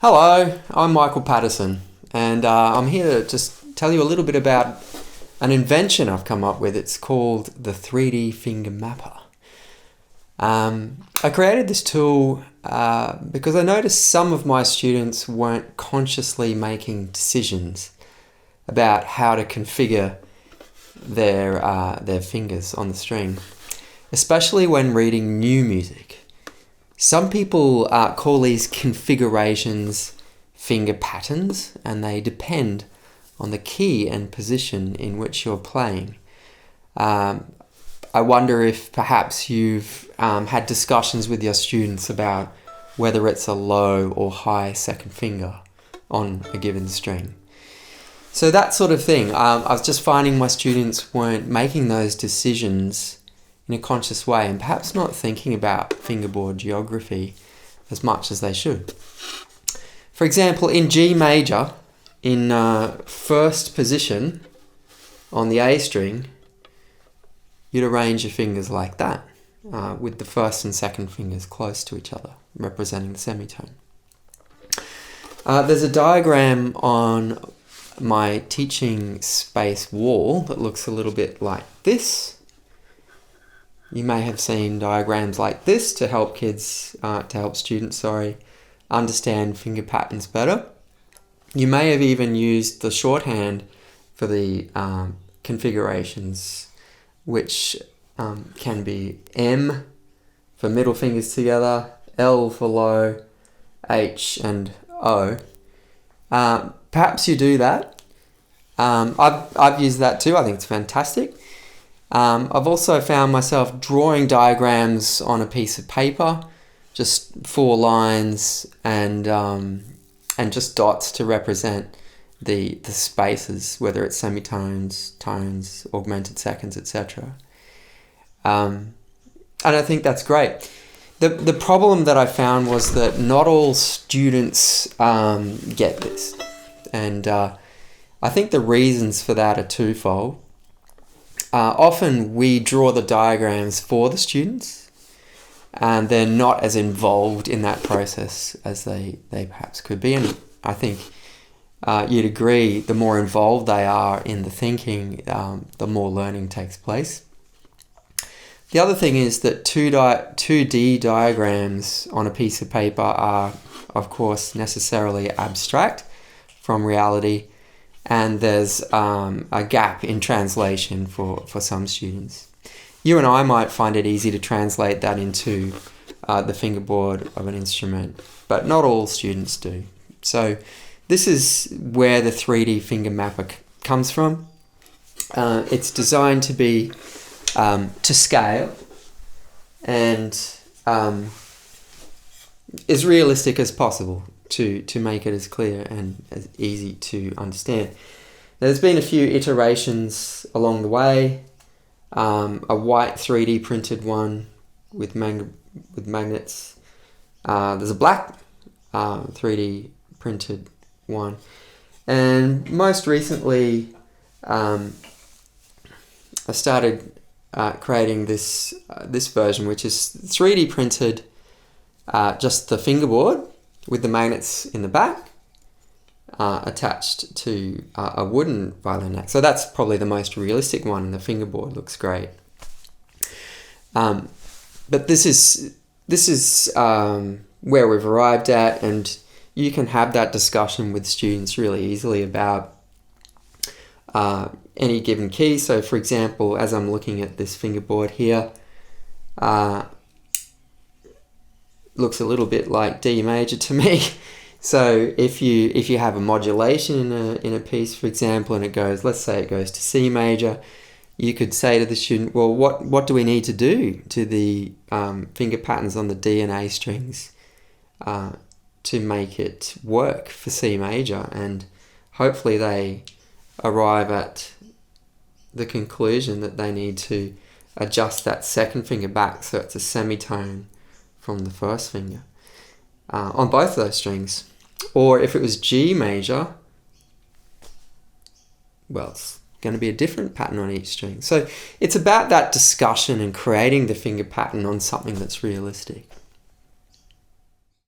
Hello, I'm Michael Patterson, and I'm here to just tell you a little bit about an invention I've come up with. It's called the 3D Finger Mapper. I created this tool because I noticed some of my students weren't consciously making decisions about how to configure their fingers on the string, especially when reading new music. Some people call these configurations finger patterns, and they depend on the key and position in which you're playing. I wonder if perhaps you've had discussions with your students about whether it's a low or high second finger on a given string. So that sort of thing. I was just finding my students weren't making those decisions in a conscious way, and perhaps not thinking about fingerboard geography as much as they should. For example, in G major, in first position on the A string, you'd arrange your fingers like that, with the first and second fingers close to each other, representing the semitone. There's a diagram on my teaching space wall that looks a little bit like this. You may have seen diagrams like this to help students, understand finger patterns better. You may have even used the shorthand for the configurations, which can be M for middle fingers together, L for low, H and O. Perhaps you do that. I've used that too. I think it's fantastic. I've also found myself drawing diagrams on a piece of paper, just 4 lines and just dots to represent the spaces, whether it's semitones, tones, augmented seconds, etc. And I think that's great. The problem that I found was that not all students get this, and I think the reasons for that are twofold. Often we draw the diagrams for the students, and they're not as involved in that process as they perhaps could be. And I think you'd agree, the more involved they are in the thinking, the more learning takes place. The other thing is that 2D diagrams on a piece of paper are, of course, necessarily abstract from reality, and there's a gap in translation for some students. You and I might find it easy to translate that into the fingerboard of an instrument, but not all students do. So this is where the 3D Finger Mapper comes from. It's designed to be to scale and as realistic as possible to make it as clear and as easy to understand. There's been a few iterations along the way. A white 3D printed one with magnets. There's a black 3D printed one. And most recently, I started creating this version, which is 3D printed, just the fingerboard with the magnets in the back, attached to a wooden violin neck. So that's probably the most realistic one, and the fingerboard looks great. But this is where we've arrived at, and you can have that discussion with students really easily about any given key. So for example, as I'm looking at this fingerboard here, looks a little bit like D major to me. So if you have a modulation in a piece, for example, and let's say it goes to C major, you could say to the student, well, what do we need to do to the finger patterns on the D and A strings to make it work for C major? And hopefully they arrive at the conclusion that they need to adjust that second finger back so it's a semitone from the first finger on both of those strings. Or if it was G major, well, it's going to be a different pattern on each string. So it's about that discussion and creating the finger pattern on something that's realistic.